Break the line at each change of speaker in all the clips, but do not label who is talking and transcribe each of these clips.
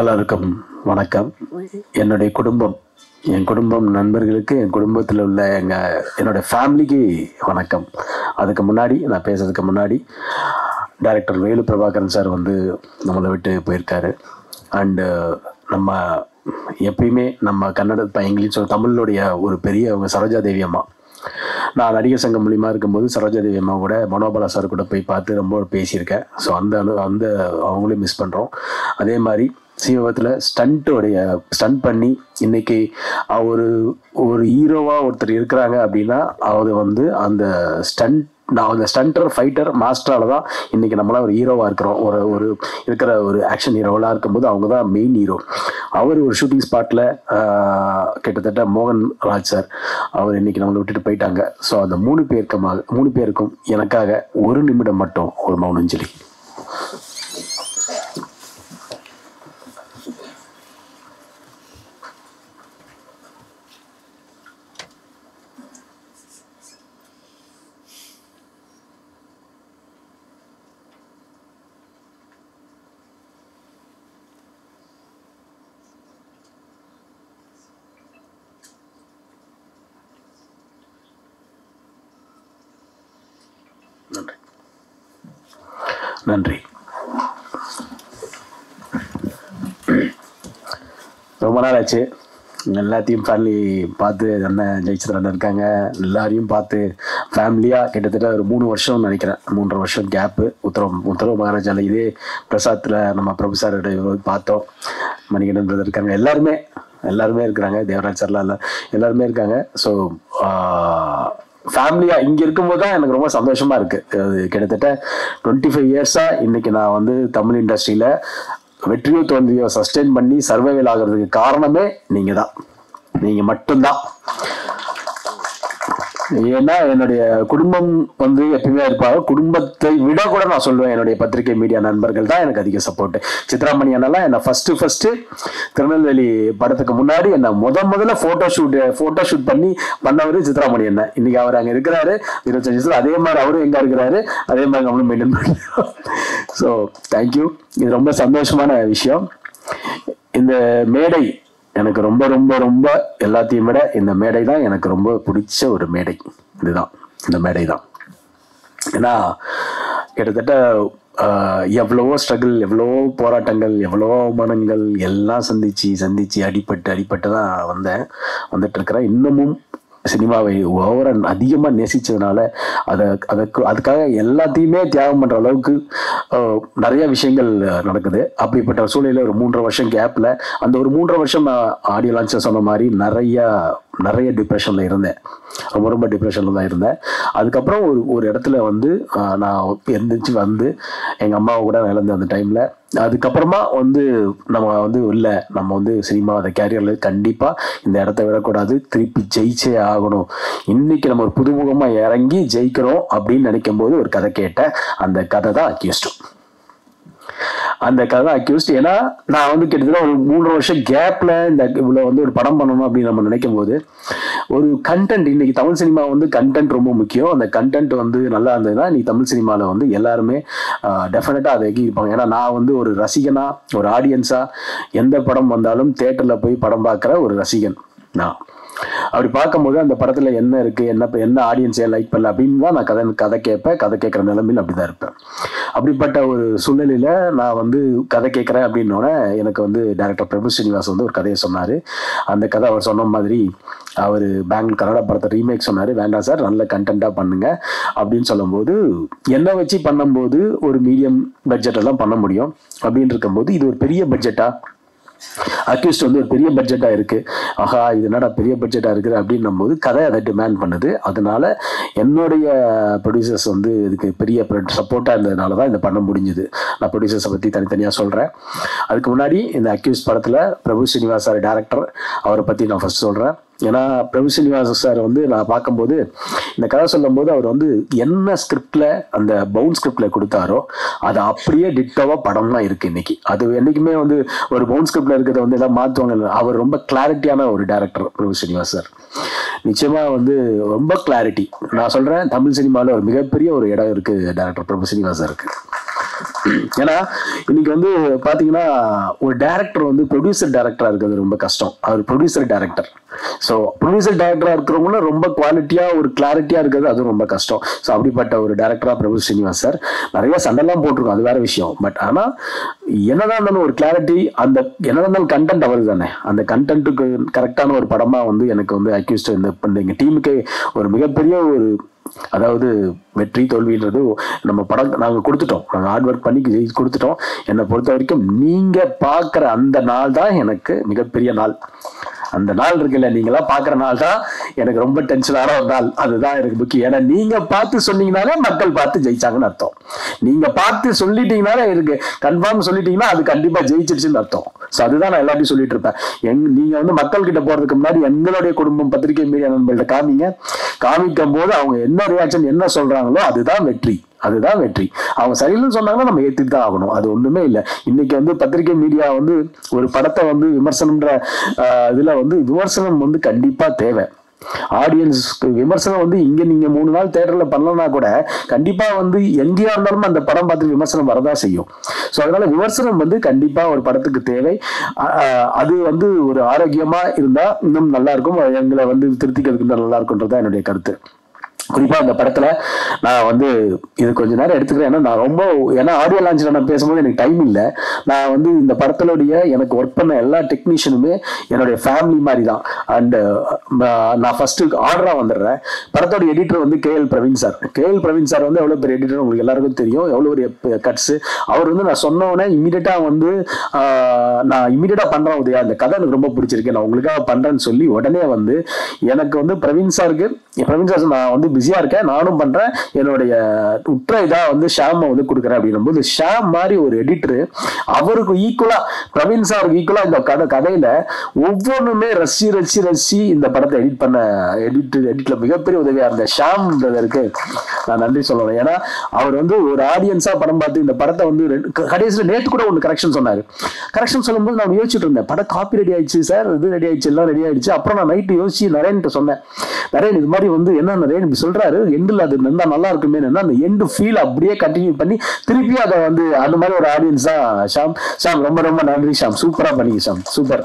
எல்லாருக்கும் வணக்கம். என்னுடைய குடும்பம், என் குடும்பம் நண்பர்களுக்கு, என் குடும்பத்தில் உள்ள என்னோட ஃபேமிலிக்கு வணக்கம். அதுக்கு முன்னாடி நான் பேசுறதுக்கு முன்னாடி டைரக்டர் வேலு பிரபாகரன் சார் வந்து நம்மளை விட்டு போயிருக்காரு. அண்டு நம்ம எப்பயுமே நம்ம கன்னட இங்கிலீஷ் தமிழுடைய ஒரு பெரிய அவங்க சரோஜா தேவி அம்மா. நான் நடிகர் சங்கம் மூலியமாக இருக்கும்போது சரோஜா தேவி அம்மா கூட மனோபாலா சார் கூட போய் பார்த்து ரொம்ப பேசியிருக்கேன். ஸோ அந்த அவங்களையும் மிஸ் பண்ணுறோம். அதே மாதிரி சீவகத்தில் ஸ்டண்ட் பண்ணி இன்னைக்கு ஒரு ஹீரோவாக ஒருத்தர் இருக்கிறாங்க அப்படின்னா அவர் வந்து அந்த ஸ்டண்டர் ஃபைட்டர் மாஸ்டரால தான் இன்னைக்கு நம்மளாம் ஒரு ஹீரோவாக இருக்கிறோம். ஒரு இருக்கிற ஒரு ஆக்ஷன் ஹீரோவெலாம் இருக்கும்போது அவங்க தான் மெயின் ஹீரோ. அவர் ஒரு ஷூட்டிங் ஸ்பாட்டில் கிட்டத்தட்ட மோகன் ராஜ் சார் அவர் இன்னைக்கு நம்மளை விட்டுட்டு போயிட்டாங்க. ஸோ அந்த மூணு பேருக்கும் எனக்காக ஒரு நிமிடம் மட்டும் ஒரு மௌனஞ்சலி. நன்றி. ரொம்ப நாள் ஆச்சு. எல்லாத்தையும் ஃபேமிலி பார்த்து அண்ணன் ஜெயிச்சந்திரன் இருக்காங்க, எல்லாரையும் பார்த்து ஃபேமிலியாக கிட்டத்தட்ட ஒரு 3 வருஷம் நினைக்கிறேன், 3.5 வருஷம் கேப்பு. உத்தரவு மகாராஜாவில் இதே பிரசாத்தில் நம்ம பிரபு சார் பார்த்தோம். மணிகண்டன் பிரதர் இருக்காங்க, எல்லாருமே இருக்கிறாங்க, தேவராஜ் சார்லாம் எல்லாருமே இருக்காங்க. ஸோ ஃபேமிலியாக இங்கே இருக்கும்போது தான் எனக்கு ரொம்ப சந்தோஷமாக இருக்குது. அது கிட்டத்தட்ட 25 இயர்ஸாக இன்றைக்கி நான் வந்து தமிழ் இண்டஸ்ட்ரியில் வெற்றியோ தோல்வியோ சஸ்டெயின் பண்ணி சர்வைவல் ஆகிறதுக்கு காரணமே நீங்கள் தான், நீங்கள் மட்டும்தான். ஏன்னா என்னுடைய குடும்பம் வந்து எப்பயுமே இருப்பாங்க. குடும்பத்தை விட கூட நான் சொல்லுவேன், என்னுடைய பத்திரிகை மீடியா நண்பர்கள் தான் எனக்கு அதிக சப்போர்ட். சித்ராமணி அண்ணெல்லாம் என்னை ஃபர்ஸ்ட் திருநெல்வேலி படத்துக்கு முன்னாடி என்னை முதல்ல போட்டோ ஷூட் பண்ணவர் சித்ராமணி அண்ணன். இன்னைக்கு அவர் அங்கே இருக்கிறாரு 25 வருஷத்துல. அதே மாதிரி அவரும் எங்க இருக்கிறாரு, அதே மாதிரி நம்மளும் மெயின்டைன் பண்ணுறோம். So thank you. இது ரொம்ப சந்தோஷமான விஷயம். இந்த மேடை எனக்கு ரொம்ப ரொம்ப ரொம்ப எல்லாத்தையும் விட இந்த மேடை தான் எனக்கு ரொம்ப பிடிச்ச ஒரு மேடை. இந்த மேடை தான். ஏன்னா கிட்டத்தட்ட எவ்வளவோ ஸ்ட்ரகிள், எவ்வளவோ போராட்டங்கள், எவ்வளவோ அவமானங்கள் எல்லாம் சந்திச்சு அடிபட்டு தான் வந்துட்டு இருக்கிறேன். இன்னமும் சினிமாவை அதிகமாக நேசிச்சதுனால அதுக்காக எல்லாத்தையுமே தியாகம் பண்ணுற அளவுக்கு நிறைய விஷயங்கள் நடக்குது. அப்படிப்பட்ட சூழ்நிலையில் ஒரு 3.5 வருஷம் கேப்பில் அந்த ஒரு 3.5 வருஷம் நான் ஆடியோ லான்ச்சில் சொன்ன மாதிரி நிறைய டிப்ரெஷனில் இருந்தேன். ரொம்ப டிப்ரெஷனில் தான் இருந்தேன். அதுக்கப்புறம் ஒரு இடத்துல வந்து நான் எந்திரிச்சு வந்து எங்கள் அம்மாவை கூட இழந்த அந்த டைமில் அதுக்கப்புறமா வந்து நம்ம வந்து சினிமா அந்த கேரியரில் கண்டிப்பாக இந்த இடத்த விடக்கூடாது, திருப்பி ஜெயிச்சே ஆகணும், இன்னைக்கு நம்ம ஒரு புதுமுகமாக இறங்கி ஜெயிக்கிறோம் அப்படின்னு நினைக்கும் போது ஒரு கதை கேட்டேன். அந்த கதை தான் அக்யூஸ்ட். ஏன்னா நான் வந்து கிட்டத்தட்ட ஒரு 3.5 வருஷம் கேப்ல இவ்வளோ வந்து ஒரு படம் பண்ணணும் அப்படின்னு நம்ம நினைக்கும் போது ஒரு கண்டென்ட், இன்னைக்கு தமிழ் சினிமா வந்து கண்டென்ட் ரொம்ப முக்கியம். அந்த கண்டென்ட் வந்து நல்லா இருந்ததுன்னா இன்னைக்கு தமிழ் சினிமாவில் வந்து எல்லாருமே டெஃபினட்டா அதை எங்கிருப்பாங்க. ஏன்னா நான் வந்து ஒரு ரசிகனா, ஒரு ஆடியன்ஸா எந்த படம் வந்தாலும் தியேட்டர்ல போய் படம் பார்க்குற ஒரு ரசிகன் நான். அப்படி பார்க்கும்போது அந்த படத்துல என்ன இருக்கு, என்ன ஆடியன்ஸே லைக் பண்ணல அப்படின்னு தான் நான் கதை கேட்குற நிலைமையில் அப்படிதான் இருப்பேன். அப்படிப்பட்ட ஒரு சூழ்நிலையில நான் வந்து கதை கேட்குறேன் அப்படின்னோடனே எனக்கு வந்து டைரக்டர் பிரபு ஸ்ரீனிவாஸ் வந்து ஒரு கதையை சொன்னாரு. அந்த கதை அவர் சொன்ன மாதிரி அவர் பெங்களூர் கன்னட படத்தை ரீமேக் சொன்னாரு. வேண்டாம் சார், நல்ல கண்டென்ட்டா பண்ணுங்க அப்படின்னு சொல்லும்போது என்ன வச்சு பண்ணும்போது ஒரு மீடியம் பட்ஜெட் எல்லாம் பண்ண முடியும் அப்படின்னு இருக்கும்போது இது ஒரு பெரிய பட்ஜெட்டா, அக்யூஸ்ட் வந்து ஒரு பெரிய பட்ஜெட்டா இருக்கு, ஆஹா இது என்னடா பெரிய பட்ஜெட்டா இருக்குது அப்படின்னும் போது கதை அதை டிமாண்ட் பண்ணுது. அதனால என்னுடைய ப்ரொடியூசர்ஸ் வந்து இதுக்கு பெரிய சப்போர்ட்டா இருந்ததுனால தான் இதை பண்ண முடிஞ்சுது. நான் ப்ரொடியூசர்ஸை பற்றி தனித்தனியாக சொல்கிறேன். அதுக்கு முன்னாடி இந்த அக்யூஸ்ட் படத்தில் பிரபு ஸ்ரீனிவாஸ் சார் டைரக்டர், அவரை பற்றி நான் ஃபர்ஸ்ட் சொல்கிறேன். ஏன்னா பிரபு ஸ்ரீனிவாஸ் சார் வந்து நான் பார்க்கும்போது இந்த கதை சொல்லும் போது அவர் வந்து என்ன ஸ்கிரிப்ட்ல அந்த பவுன் ஸ்கிரிப்ட்ல கொடுத்தாரோ அது அப்படியே டிட்டோவா படம்னா இருக்கு. இன்னைக்கு அது என்னைக்குமே வந்து ஒரு பவுன் ஸ்கிரிப்ட்ல இருக்கிறத வந்து எல்லாம் மாற்றுவாங்க. அவர் ரொம்ப கிளாரிட்டியான ஒரு டைரக்டர் பிரபு ஸ்ரீனிவாஸ் சார். நிச்சயமா வந்து ரொம்ப கிளாரிட்டி. நான் சொல்றேன், தமிழ் சினிமாவில் ஒரு மிகப்பெரிய ஒரு இடம் இருக்கு டைரக்டர் பிரபு ஸ்ரீனிவாஸ் சாருக்கு. ஏன்னா இன்னைக்கு வந்து பாத்தீங்கன்னா ஒரு டைரக்டர் வந்து ப்ரொடியூசர் டைரக்டரா இருக்கிறது ரொம்ப கஷ்டம். அவர் ப்ரொடியூசர் டைரக்டர். ஸோ ப்ரொடியூசர் டைரக்டரா இருக்கிறவங்களும் ரொம்ப குவாலிட்டியா ஒரு கிளாரிட்டியா இருக்கிறது அது ரொம்ப கஷ்டம். ஸோ அப்படிப்பட்ட ஒரு டைரக்டரா பிரபு ஸ்ரீனிவாஸ் சார். நிறைய சண்டைலாம் போட்டிருக்கோம், அது வேற விஷயம். பட் ஆனா என்னதான் இருந்தாலும் ஒரு கிளாரிட்டி, அந்த என்னதான் இருந்தாலும் கண்டென்ட் அவரு தானே. அந்த கண்டென்ட்டுக்கு கரெக்டான ஒரு படமா வந்து எனக்கு வந்து அக்யூஸ்ட் இந்த எங்க டீமுக்கே ஒரு மிகப்பெரிய ஒரு, அதாவது வெற்றி தோல்வின்றது நம்ம படம் நாங்க கொடுத்துட்டோம், நாங்க ஹார்ட் ஒர்க் பண்ணி கொடுத்துட்டோம். என்னை பொறுத்த வரைக்கும் நீங்க பாக்குற அந்த நாள் தான் எனக்கு மிகப்பெரிய நாள். அந்த நாள் இருக்குல்ல, நீங்களா பாக்குற நாள் தான் எனக்கு ரொம்ப டென்ஷனான ஒரு நாள். அதுதான் எனக்கு முக்கியம். ஏன்னா நீங்க பார்த்து சொன்னீங்கனாலே மக்கள் பார்த்து ஜெயிச்சாங்கன்னு அர்த்தம். நீங்க பார்த்து சொல்லிட்டீங்கனாலே இருக்கு கன்ஃபார்ம் சொல்லிட்டீங்கன்னா அது கண்டிப்பா ஜெயிச்சிருச்சுன்னு அர்த்தம். ஸோ அதுதான் நான் எல்லாத்தையும் சொல்லிட்டு இருப்பேன். நீங்க வந்து மக்கள் கிட்ட போறதுக்கு முன்னாடி எங்களுடைய குடும்பம் பத்திரிகை மீடியா நண்பர்கள்ட்ட காமிக்கும் போது அவங்க என்ன ரியாக்ஷன் என்ன சொல்றாங்களோ அதுதான் வெற்றி. அதுதான் வெற்றி. அவங்க சரியில்லைன்னு சொன்னாங்கன்னா நம்ம ஏத்துட்டு தான் ஆகணும். அது ஒண்ணுமே இல்லை. இன்னைக்கு வந்து பத்திரிகை மீடியா வந்து ஒரு படத்தை வந்து விமர்சனம்ன்ற இதுல வந்து விமர்சனம் வந்து கண்டிப்பா தேவை. ஆடியன்ஸ் விமர்சனம் வந்து இங்க நீங்க 3 நாள் தியேட்டர்ல பண்ணலன்னா கூட கண்டிப்பா வந்து எங்கேயா இருந்தாலும் அந்த படம் பார்த்து விமர்சனம் வரதான் செய்யும். ஸோ அதனால விமர்சனம் வந்து கண்டிப்பா ஒரு படத்துக்கு தேவை. அது வந்து ஒரு ஆரோக்கியமா இருந்தா இன்னும் நல்லா இருக்கும். எங்களை வந்து திருத்திக்கிறதுக்கு நல்லா இருக்கும்ன்றதான் என்னுடைய கருத்து. குறிப்பா இந்த படத்துல நான் வந்து இது கொஞ்ச நேரம் எடுத்துக்கிறேன். ஏன்னா நான் ரொம்ப ஆடியோ லான்ச்ல நான் பேசும்போது எனக்கு டைம் இல்லை. நான் வந்து இந்த படத்தினுடைய எனக்கு ஒர்க் பண்ண எல்லா டெக்னீஷியனுமே என்னுடைய ஃபேமிலி மாதிரி தான். அண்ட் நான் ஃபர்ஸ்ட் ஆர்டரா வந்துடுறேன். படத்தோட எடிட்டர் வந்து KL Praveen sir. KL Praveen sir வந்து எவ்வளவு பெரிய எடிட்டர் உங்களுக்கு எல்லாருக்கும் தெரியும். எவ்வளவு ஒரு கட்ஸ். அவர் வந்து நான் சொன்ன உடனே இமீடியட்டா வந்து நான் இமீடியட்டா பண்றேன் உதயா, இந்த கதை எனக்கு ரொம்ப பிடிச்சிருக்கு, நான் உங்களுக்காக பண்றேன்னு சொல்லி உடனே வந்து எனக்கு வந்து பிரவீன் சார் நான் வந்து பிஸியா இருக்கேன், நானும் பண்றேன், என்னுடைய உற்ற இதா வந்து ஷாம வந்து கொடுக்குறேன் அப்படின்னும் போது ஷாம் மாதிரி ஒரு எடிட்டர் அவருக்கு ஈக்குவலா பிரவீன் சாருக்கு ஈக்குவலா இந்த கதையில ஒவ்வொன்றுமே ரசி இந்த படத்தை எடிட்ல மிகப்பெரிய உதவியா இருந்த ஷாம் பிரதருக்கு நான் நன்றி சொல்லணும். ஏன்னா அவர் வந்து ஒரு ஆடியன்ஸா படம் பார்த்து இந்த படத்தை வந்து கடைசியில் நேற்று கூட ஒன்று கரெக்ஷன் சொன்னாரு. கரெக்ஷன் சொல்லும்போது நான் யோசிச்சுட்டு இருந்தேன், படம் காப்பி ரெடி ஆயிடுச்சு சார், இது ரெடி ஆயிடுச்சு, எல்லாம் ரெடி ஆயிடுச்சு. அப்புறம் நான் நைட்டு யோசிச்சு நரேன்ட்டு சொன்னேன், நரேன் இது மாதிரி வந்து என்ன நரேன் இப்படி சொல்றாரு, எண்டில் அது நல்லா இருக்குமே, அந்த எண்டு ஃபீல் அப்படியே கண்டினியூ பண்ணி திருப்பி அதை வந்து அந்த மாதிரி ஒரு ஆடியன்ஸ் தான் ஷாம். ரொம்ப ரொம்ப நன்றி ஷாம், சூப்பரா பண்ணீங்க ஷாம், சூப்பர்.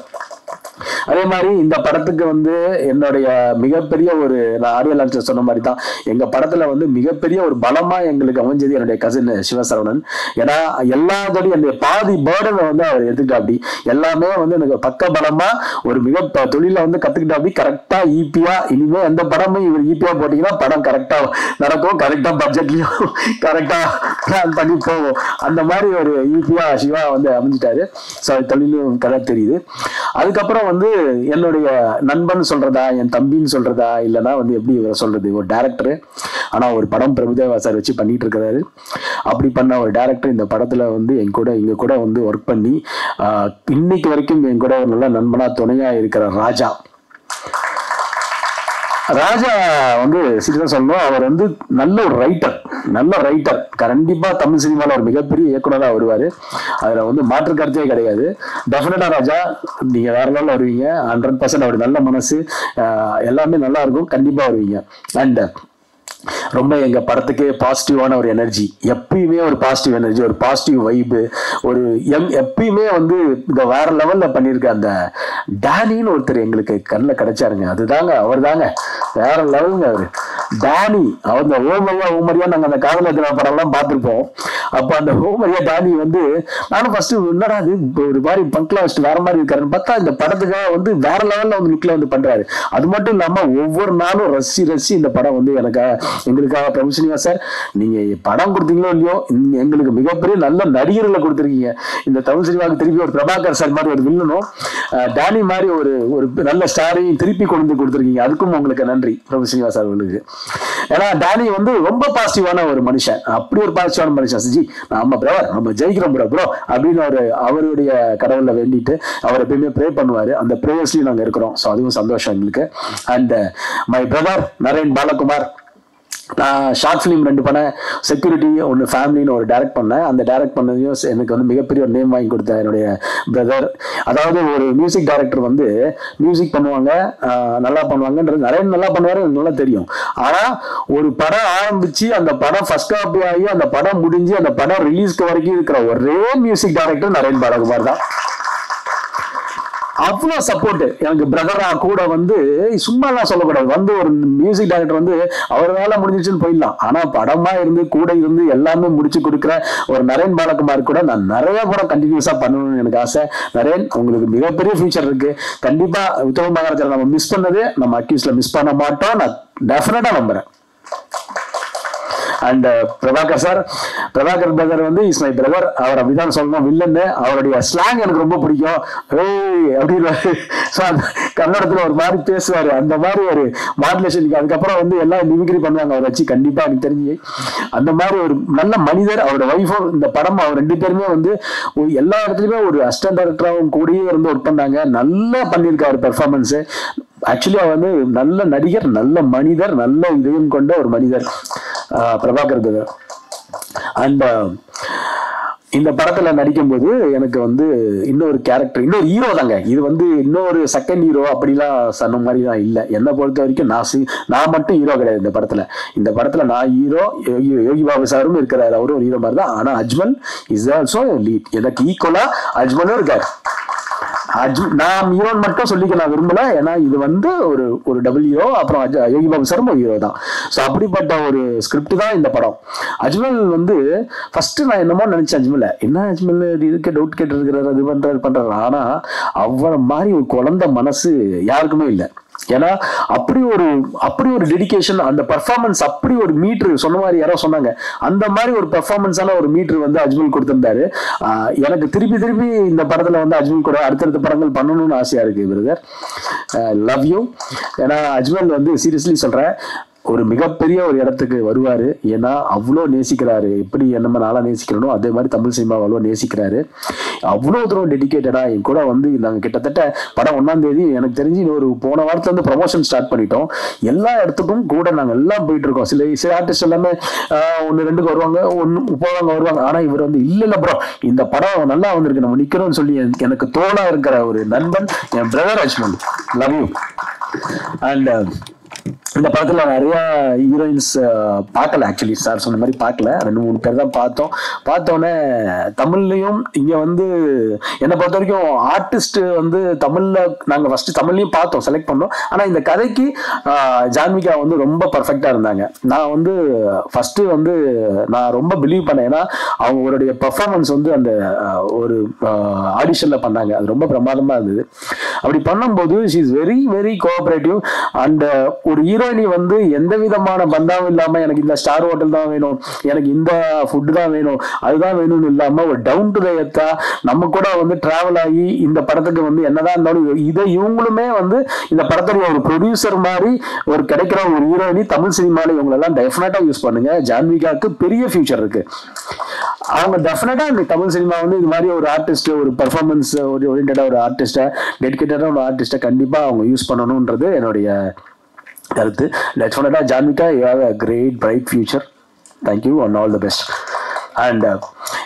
அதே மாதிரி இந்த படத்துக்கு வந்து என்னுடைய மிகப்பெரிய ஒரு, நான் ஆடியோ லான்ச்ல சொன்ன மாதிரி தான் எங்க படத்துல வந்து மிகப்பெரிய ஒரு பலமா எங்களுக்கு அமைஞ்சது என்னுடைய கசின் சிவசரவணன். ஏன்னா எல்லாத்தோடையும் என்னுடைய பாதி பேர்டனை வந்து அவர் எடுத்துக்கிட்டா. அப்படி எல்லாமே வந்து எனக்கு பக்க பலமா ஒரு மிக தொழில வந்து கத்துக்கிட்டா. அப்படி கரெக்டா ஈபியா, இனிமே எந்த படமும் இவர் ஈபியா போட்டீங்கன்னா படம் கரெக்டா நடக்கும், கரெக்டா பட்ஜெட்லயும் கரெக்டா பிளான் பண்ணி போவோம். அந்த மாதிரி ஒரு ஈபியா சிவா வந்து அமைஞ்சிட்டாரு. ஸோ தொழிலும் கதை தெரியுது. அதுக்கப்புறம் வந்து என்னுடைய நண்பன் சொல்றதா, என் தம்பின்னு சொல்றதா, இல்லைன்னா வந்து எப்படி சொல்றது, ஒரு டைரக்டர். ஆனா ஒரு படம் பிரபுதேவா சார் வச்சு பண்ணிட்டு இருக்கிறாரு. அப்படி பண்ண ஒரு டைரக்டர் இந்த படத்துல வந்து இங்க கூட வந்து ஒர்க் பண்ணி இன்னைக்கு வரைக்கும் என் கூட ஒரு நல்ல நண்பனா துணையா இருக்கிற ராஜா வந்து சீரியஸா சொல்லணும், அவர் வந்து நல்ல ரைட்டர். கண்டிப்பா தமிழ் சினிமால ஒரு மிகப்பெரிய இயக்குனராக வருவாரு. அதுல வந்து மாற்று கருத்தே கிடையாது. டெஃபினட்டா ராஜா நீங்க வேற லெவல்ல வருவீங்க. 100% அவர் நல்ல மனசு, எல்லாமே நல்லா இருக்கும், கண்டிப்பா வருவீங்க. அண்ட் ரொம்ப எங்க படத்துக்கே பாசிட்டிவான ஒரு எனர்ஜி, எப்பயுமே ஒரு பாசிட்டிவ் எனர்ஜி, ஒரு பாசிட்டிவ் வைப்பு, ஒரு எப்பயுமே வந்து இந்த வேற லெவல்ல பண்ணிருக்க அந்த டேனின்னு ஒருத்தர் எங்களுக்கு கண்ணில் கிடைச்சாருங்க. அதுதாங்க அவர் தாங்க வேற லெவலுங்க அவரு டேனி. அவங்க ஓமரியா நாங்க அந்த காதல படம் எல்லாம் பார்த்திருப்போம். அப்ப அந்த ஓமரியா டேனி வந்து நானும் ஃபர்ஸ்ட் என்னடா அது ஒரு மாதிரி பங்க்ல வச்சுட்டு வேற மாதிரி இருக்காருன்னு பார்த்தா இந்த படத்துக்காக வந்து வேற லெவல்ல வந்து லுக்ல வந்து பண்றாரு. அது மட்டும் இல்லாம ஒவ்வொரு நாளும் ரசி இந்த படம் வந்து எங்களுக்காக பிரபு ஸ்ரீனிவாஸ் சார் நீங்க படம் கொடுத்தீங்களோ இல்லையோ எங்களுக்கு மிகப்பெரிய நல்ல நடிகர்களை கொடுத்துருக்கீங்க. இந்த தமிழ் சினிமாவுக்கு திருப்பி ஒரு பிரபாகர் சார் மாதிரி ஒரு வில்லனும் டேனி மாதிரி ஒரு நல்ல ஸ்டாரையும் திருப்பி கொண்டு கொடுத்துருக்கீங்க. அதுக்கும் உங்களுக்கு நன்றி பிரபு ஸ்ரீனிவாஸ் சார் உங்களுக்கு. ஏன்னா டேனி வந்து ரொம்ப பாசிட்டிவான ஒரு மனுஷன், அப்படி ஒரு பாசிட்டிவான மனுஷன். சிஜி நம்ம பிரவர் நம்ம ஜெயிக்கிறோம் ப்ரோ அப்படின்னு அவருடைய கடவுளை வேண்டிட்டு அவர் எப்பயுமே ப்ரே பண்ணுவாரு. அந்த ப்ரேயர்ஸ்லயும் நாங்க இருக்கிறோம். ஸோ அதுவும் சந்தோஷம் எங்களுக்கு. And my brother Naren Balakumar, நான் ஷார்ட் ஃபிலிம் 2 பண்ணேன், செக்யூரிட்டி ஒன்று, ஃபேமிலின்னு ஒரு டைரக்ட் பண்ணேன். அந்த டைரக்ட் பண்ணதையும் எனக்கு வந்து மிகப்பெரிய ஒரு நேம் வாங்கி கொடுத்த என்னுடைய பிரதர். அதாவது ஒரு மியூசிக் டைரக்டர் வந்து மியூசிக் பண்ணுவாங்க, நல்லா பண்ணுவாங்கன்றது நிறைய நல்லா பண்ணுவாரு, எனக்கு நல்லா தெரியும். ஆனால் ஒரு படம் ஆரம்பிச்சு அந்த படம் ஃபர்ஸ்ட் காப்பி ஆகி அந்த படம் முடிஞ்சு அந்த படம் ரிலீஸ்க்கு வரைக்கும் இருக்கிற ஒரே மியூசிக் டைரக்டர் நரேன் பாலகுமார் தான். அவ்வளோ சப்போர்ட் எனக்கு பிரதரா கூட வந்து சும்மாலாம் சொல்லக்கூடாது. வந்து ஒரு மியூசிக் டைரக்டர் வந்து அவர் வேலை முடிஞ்சிச்சுன்னு போயிடலாம், ஆனா படமா இருந்து கூட இருந்து எல்லாமே முடிச்சு கொடுக்குற ஒரு நரேன் பாலகுமார் கூட நான் நிறைய படம் கண்டினியூஸா பண்ணணும்னு எனக்கு ஆசை. நரேன், உங்களுக்கு மிகப்பெரிய ஃபியூச்சர் இருக்கு. கண்டிப்பா உத்தம மகாராஜா நம்ம மிஸ் பண்ணது நம்ம அக்யூஸ்ல மிஸ் பண்ண மாட்டோம், நான் டெஃபினட்டா நம்புறேன். And Prabhakar sir, Prabhakar brother வந்து இஸ் மை பிரதர். அவர் அப்படிதான் சொல்லணும், வில்லன்னு. அவருடைய ஸ்லாங் எனக்கு ரொம்ப பிடிக்கும். ஏய் அப்படின்னு கன்னடத்துல ஒரு மாதிரி பேசுவாரு, அந்த மாதிரி ஒரு மாடுலேஷனுக்கு. அதுக்கப்புறம் வந்து எல்லாம் மிமிக்ரி பண்ணுவாங்க அவரை வச்சு. கண்டிப்பா எனக்கு தெரிஞ்சு அந்த மாதிரி ஒரு நல்ல மனிதர். அவரோட ஒய்ஃபும் இந்த படம் அவர் 2 பேருமே வந்து எல்லா இடத்துலயுமே ஒரு அசிஸ்டன்ட் டைரக்டராகவும் கூடயே இருந்து ஒர்க் பண்ணாங்க. நல்லா பண்ணியிருக்காரு பெர்ஃபார்மன்ஸ். ஆக்சுவலி அவர் வந்து நல்ல நடிகர், நல்ல மனிதர், நல்ல இதயம் கொண்ட ஒரு மனிதர் பிரபாகர் பிரதர். அண்ட் இந்த படத்துல நடிக்கும் போது எனக்கு வந்து இன்னொரு கேரக்டர், இன்னொரு ஹீரோ தாங்க. இது வந்து இன்னொரு செகண்ட் ஹீரோ அப்படிலாம் சொன்ன மாதிரி தான் இல்லை. என்னை பொறுத்த வரைக்கும் நான் மட்டும் ஹீரோ கிடையாது இந்த படத்துல. இந்த படத்துல நான் ஹீரோ, யோகி பாபு சாரும் இருக்கிறாரு, அவரும் ஒரு ஹீரோ மாதிரி தான். ஆனா அஜ்மல் இஸ் ஆல்சோ லீட். எனக்கு ஈக்குவலா அஜ்மலும் இருக்காரு. நான் ஹீரோன்னு மட்டும் சொல்லிக்க நான் விரும்பல, ஏன்னா இது வந்து ஒரு டபுள் ஹீரோ, அப்புறம் யோகி பாபு சாரும் ஒரு ஹீரோ தான். ஸோ அப்படிப்பட்ட ஒரு ஸ்கிரிப்ட் தான் இந்த படம். அஜ்மல் வந்து ஃபர்ஸ்ட் நான் என்னமோ நினைச்சேன், அஜ்மல் என்ன அஜ்மல் இருக்க டவுட் கேட்டு இருக்கிறாரு, அது பண்றாரு. ஆனா அவரை மாதிரி ஒரு குழந்தை மனசு யாருக்குமே இல்லை. ஏன்னா அப்படி ஒரு டெடிகேஷன், அந்த பெர்ஃபார்மன்ஸ் அப்படி ஒரு மீட்டர், சொன்ன மாதிரி யாரோ சொன்னாங்க, அந்த மாதிரி ஒரு பெர்ஃபார்மன்ஸான ஒரு மீட்டர் வந்து அஜ்மல் கொடுத்திருந்தாரு. எனக்கு திருப்பி இந்த படத்துல வந்து அஜ்மல் கூட அடுத்தடுத்த படங்கள் பண்ணணும்னு ஆசையா இருக்கு பிரதர். Love you. ஏன்னா அஜ்மல் வந்து சீரியஸ்லி சொல்றேன், ஒரு மிகப்பெரிய ஒரு இடத்துக்கு வருவாரு. ஏன்னா அவ்வளோ நேசிக்கிறாரு. எப்படி நம்ம நாளா நேசிக்கிறோம் அதே மாதிரி தமிழ் சினிமா அவ்வளோ நேசிக்கிறாரு. அவ்வளோ தூரம் டெடிகேட்டடா என் கூட வந்து நாங்கள் கிட்டத்தட்ட படம் 1ஆம் தேதி எனக்கு தெரிஞ்சு ஒரு போன வாரத்துல இருந்து ப்ரமோஷன் ஸ்டார்ட் பண்ணிட்டோம். எல்லா இடத்துக்கும் கூட நாங்கள் எல்லாம் போயிட்டு இருக்கோம். சில ஆர்டிஸ்ட் எல்லாமே 1-2 வருவாங்க, வருவாங்க. ஆனா இவர் வந்து இல்ல ப்ரோ, இந்த படம் நல்லா வந்திருக்கு, நம்ம நிக்கிறோம்னு சொல்லி எனக்கு தோணா இருக்கிற ஒரு நண்பன் என் brother Ajmal. Love you. And இந்த படத்துல நிறைய ஹீரோயின்ஸ் பார்க்கல, ஆக்சுவலி சார் சொன்ன மாதிரி பார்க்கல, 2-3 பேர் தான் பார்த்தோன்னே தமிழ்லையும் இங்க வந்து என்னை பொறுத்த வரைக்கும் ஆர்டிஸ்ட் வந்து தமிழ்ல நாங்க ஃபர்ஸ்ட் தமிழ்லையும் பார்த்தோம், செலக்ட் பண்ணோம். ஆனா இந்த கதைக்கு ஜான்விகா வந்து ரொம்ப பர்ஃபெக்டா இருந்தாங்க. நான் வந்து ஃபர்ஸ்ட் வந்து நான் ரொம்ப பிலீவ் பண்ணேன், ஏன்னா அவங்களுடைய பெர்ஃபார்மன்ஸ் வந்து அந்த ஒரு ஆடிஷன்ல பண்ணாங்க, அது ரொம்ப பிரமாதமா இருந்தது. அப்படி பண்ணும்போது she is very very cooperative. And ஒரு ஹீரோயினி வந்து எந்த விதமான பந்தாவும் இல்லாம எனக்கு இந்த ஸ்டார் ஹோட்டல் தான் வேணும், எனக்கு இந்த ஃபுட் தான் வேணும், அதுதான் வேணும்னு இல்லாம ஒரு டவுன் டு த எர்த்தா நம்ம கூட வந்து டிராவல் ஆகி இந்த படத்துக்கு வந்து என்னதான் இருந்தாலும் இதை இவங்களுமே வந்து இந்த படத்துடைய ஒரு ப்ரொடியூசர் மாதிரி ஒரு கிடைக்கிற ஒரு ஹீரோயினி தமிழ் சினிமால இவங்களெல்லாம் டெஃபினட்டா யூஸ் பண்ணுங்க. ஜான்விகாவுக்கு பெரிய ஃபியூச்சர் இருக்கு. அவங்க டெஃபினட்டா இந்த தமிழ் சினிமா வந்து இது மாதிரி ஒரு ஆர்டிஸ்ட், ஒரு பெர்ஃபார்மன்ஸ் ஓரியன்டா ஒரு ஆர்டிஸ்டா, டெடிகேட்டடா ஒரு ஆர்டிஸ்டா கண்டிப்பா அவங்க யூஸ் பண்ணணும்ன்றது என்னுடைய கருத்து. டெஃபினட்டா Janvika, you have a great bright future. Thank you and all the best. And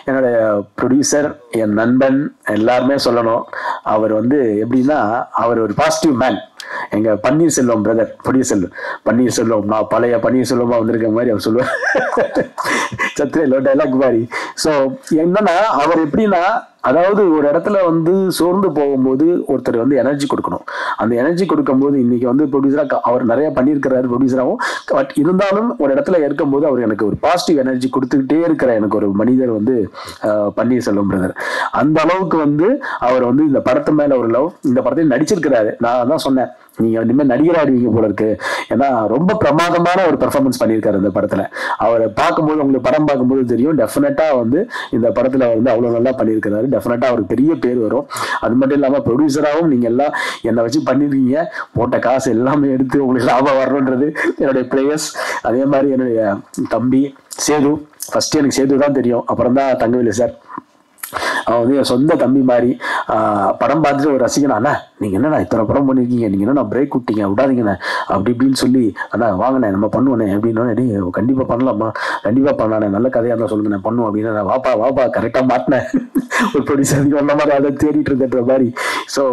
என்னுடைய ப்ரொடியூசர், என் நண்பன், எல்லாருமே சொல்லணும், அவர் வந்து எப்படின்னா அவர் ஒரு பாசிட்டிவ் மேன். எங்க பன்னீர்செல்வம் பிரதர், ப்ரொடியூசர் பன்னீர்செல்வம், நான் பழைய பன்னீர்செல்வமா வந்திருக்க மாதிரி அவர் சொல்லுவார், சத்திர டைலாக் மாதிரி. ஸோ என்னன்னா அவர் எப்படின்னா, அதாவது ஒரு இடத்துல வந்து சோர்ந்து போகும்போது ஒருத்தர் வந்து எனர்ஜி கொடுக்கணும். அந்த எனர்ஜி கொடுக்கும்போது இன்னைக்கு வந்து ப்ரொடியூசரா அவர் நிறைய பண்ணியிருக்கிறாரு ப்ரொடியூசராகவும். பட் இருந்தாலும் ஒரு இடத்துல இருக்கும்போது அவர் எனக்கு ஒரு பாசிட்டிவ் எனர்ஜி கொடுத்துக்கிட்டே இருக்கிற எனக்கு ஒரு மனிதர் வந்து பன்னீர்செல்வம் பிரதர். அந்த அளவுக்கு வந்து அவர் வந்து இந்த படத்து மேல ஒரு லவ், இந்த படத்தில் நடிச்சிருக்கிறாரு. நான் தான் சொன்னேன், நீங்க இனிமேல் நடிகர் ஆடுவீங்க போல இருக்கு, ஏன்னா ரொம்ப பிரமாதமான ஒரு பெர்ஃபார்மன்ஸ் பண்ணியிருக்காரு இந்த படத்துல. அவரை பார்க்கும்போது, உங்களுக்கு படம் பார்க்கும்போது தெரியும், டெஃபினட்டா வந்து இந்த படத்துல வந்து அவ்வளவு நல்லா பண்ணியிருக்கிறாரு. டெஃபினட்டா அவருக்கு பெரிய பேர் வரும். அது மட்டும் இல்லாம ப்ரொடியூசராகவும் நீங்க எல்லாம் என்னை வச்சு பண்ணிருக்கீங்க, போட்ட காசு எல்லாமே எடுத்து உங்களுக்கு லாபம் வரணுன்றது என்னுடைய பிளேயர்ஸ். அதே மாதிரி என்னுடைய தம்பி சேது, ஃபர்ஸ்ட் எனக்கு சேது தான் தெரியும், அப்புறம் தான் தங்கவேலு சார். அவன் வந்து என் சொந்த தம்பி மாதிரி. படம் பார்த்துட்டு ஒரு ரசிகன், அண்ணா நீங்கள் என்னண்ணா இத்தனை படம் பண்ணியிருக்கீங்க, நீங்கள் என்னண்ணா பிரேக் விட்டீங்க விடாதீங்கண்ணே அப்படி இப்படின்னு சொல்லி, அண்ணா வாங்கண்ணே நம்ம பண்ணுவேண்ணே அப்படின்னே, கண்டிப்பாக பண்ணலாமா, கண்டிப்பாக பண்ணலாண்ணே, நல்ல கதையாக இருந்தால் சொல்லுங்கண்ணே பண்ணுவோம் அப்படின்னு. நான் வாப்பா கரெக்டாக மாட்டினேன் ஒரு ப்ரொடியூசருக்கு வந்த மாதிரி அதை தேடிட்டு இருக்கின்ற மாதிரி. ஸோ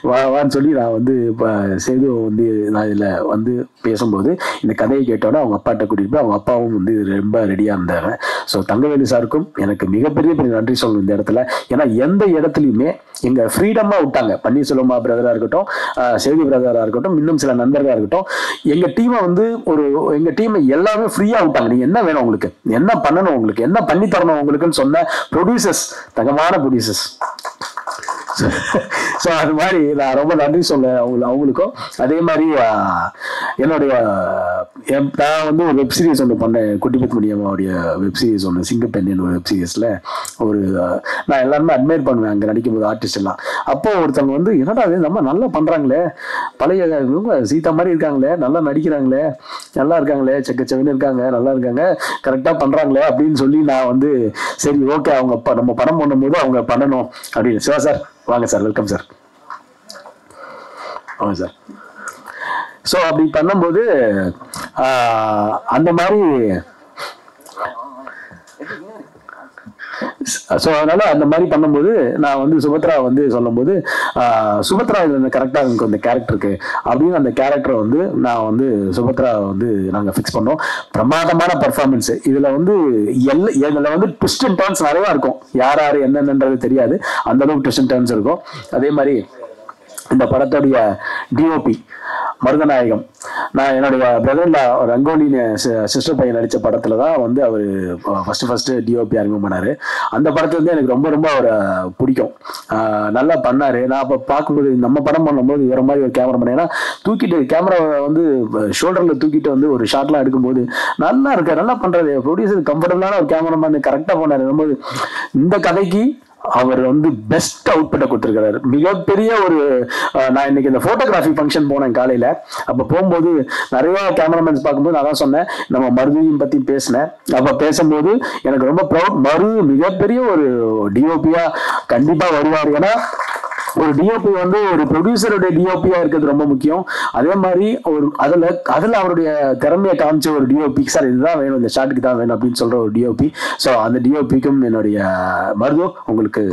வான்னு சொல்லி நான் வந்து இப்போ சேது வந்து நான் இதில் வந்து பேசும்போது இந்த கதையை கேட்டோன்னே அவங்க அப்பாட்ட கூட்டிகிட்டு போய் அவங்க அப்பாவும் வந்து ரொம்ப ரெடியாக இருந்தாங்க. ஸோ தங்கவேலு சாருக்கும் எனக்கு மிகப்பெரிய நன்றி சொல்லணும் இந்த இடத்துல. ஏன்னா எந்த இடத்துலையுமே எங்கள் ஃப்ரீடமாக விட்டாங்க. பன்னீர்செல்வமா பிரதராக இருக்கட்டும், சேது பிரதராக இருக்கட்டும், இன்னும் சில நண்பர்களாக இருக்கட்டும், எங்கள் டீமை வந்து எங்கள் டீமை எல்லாமே ஃப்ரீயாக விட்டாங்க. நீங்கள் என்ன வேணும், உங்களுக்கு என்ன பண்ணணும், உங்களுக்கு என்ன பண்ணி தரணும் உங்களுக்குன்னு சொன்ன ப்ரொடியூசர்ஸ், தங்கமான ப்ரொடியூசர்ஸ். ஸோ அது மாதிரி நான் ரொம்ப நன்றி சொல்ல அவங்களுக்கும். அதே மாதிரி என்னுடைய நான் வந்து ஒரு வெப் சீரிஸ் ஒன்று பண்ணேன், குட்டிபத் மணியம்மாவுடைய வெப் சீரிஸ் ஒன்று, சிங்கப்பெண்ணின் ஒரு வெப் சீரிஸில் ஒரு நான் எல்லாருமே அட்மையர் பண்ணுவேன் அங்கே நடிக்கும் போது ஆர்டிஸ்ட் எல்லாம். அப்போ ஒருத்தவங்க வந்து என்னடா அது நம்ம நல்லா பண்ணுறாங்களே, பழைய இவங்க சீதா மாதிரி இருக்காங்களே, நல்லா நடிக்கிறாங்களே, நல்லா இருக்காங்களே, செக்கச்சவன்னு இருக்காங்க, நல்லா இருக்காங்க, கரெக்டாக பண்ணுறாங்களே அப்படின்னு சொல்லி நான் வந்து சரி ஓகே அவங்க நம்ம படம் பண்ணும்போது அவங்க பண்ணணும் அப்படின்னு. சிவா சார் வாங்க சார், வெல்கம் சார், வாங்க சார். ஸோ அப்படி பண்ணும்போது அந்த மாதிரி ஸோ அதனால அந்த மாதிரி பண்ணும்போது நான் வந்து சுபத்ரா வந்து சொல்லும்போது சுபத்ரா இது கரெக்டாக எனக்கு அந்த கேரக்டருக்கு அப்படின்னு அந்த கேரக்டரை வந்து நான் வந்து சுபத்ரா வந்து நாங்கள் ஃபிக்ஸ் பண்ணோம். பிரமாதமான பர்ஃபார்மன்ஸ். இதில் வந்து இதில் வந்து ட்விஸ்ட் அண்ட் டர்ன்ஸ் நிறையா இருக்கும். யார் என்னென்னன்றது தெரியாது, அந்த அளவுக்கு ட்விஸ்ட் அண்ட் டர்ன்ஸ் இருக்கும். அதே மாதிரி இந்த படத்துடைய டிஓபி மருதநாயகம், நான் என்னுடைய பிரதர்ல ரங்கோலின்னு சிஸ்டர் பையன் நடித்த படத்துல தான் வந்து அவர் ஃபர்ஸ்ட் டிஓபி அறிமுகம் பண்ணாரு. அந்த படத்துல வந்து எனக்கு ரொம்ப ரொம்ப அவரை பிடிக்கும், நல்லா பண்ணாரு. நான் அப்போ பார்க்கும்போது நம்ம படம் பண்ணும்போது வேற மாதிரி ஒரு கேமரா பண்ணேன், ஏன்னா தூக்கிட்டு கேமரா வந்து ஷோல்டர்ல தூக்கிட்டு வந்து ஒரு ஷாட்லாம் எடுக்கும்போது நல்லா இருக்கு, நல்லா பண்றது, ப்ரொடியூசர் கம்ஃபர்டபுளான ஒரு கேமராமேன் கரெக்டாக பண்ணாரு. ரொம்ப இந்த கதைக்கு அவர் வந்து பெஸ்ட் அவுட்புட்டை கொடுத்துருக்காரு. மிகப்பெரிய ஒரு நான் இன்னைக்கு இந்த போட்டோகிராஃபி ஃபங்க்ஷன் போனேன் காலையில. அப்ப போகும்போது நிறைய கேமராமேன்ஸ் பார்க்கும்போது நான் தான் சொன்னேன், நம்ம மருதியும் பத்தி பேசினேன். அப்ப பேசும்போது எனக்கு ரொம்ப ப்ரௌட், மரு மிகப்பெரிய ஒரு டிஓபியா கண்டிப்பா வருவார். ஏன்னா ஒரு டிஓபி வந்து ஒரு ப்ரொடியூசருடைய டிஓபியா இருக்கிறது ரொம்ப முக்கியம். அதே மாதிரி ஒரு அதுல அவருடைய திறமையை காமிச்ச ஒரு டிஓபி, சார் இதுதான் வேணும், இந்த ஷாட்டுக்கு தான் வேணும் அப்படின்னு சொல்ற ஒரு டிஓபி. ஸோ அந்த டிஓபிக்கும் என்னுடைய மருதோ உங்களுக்கு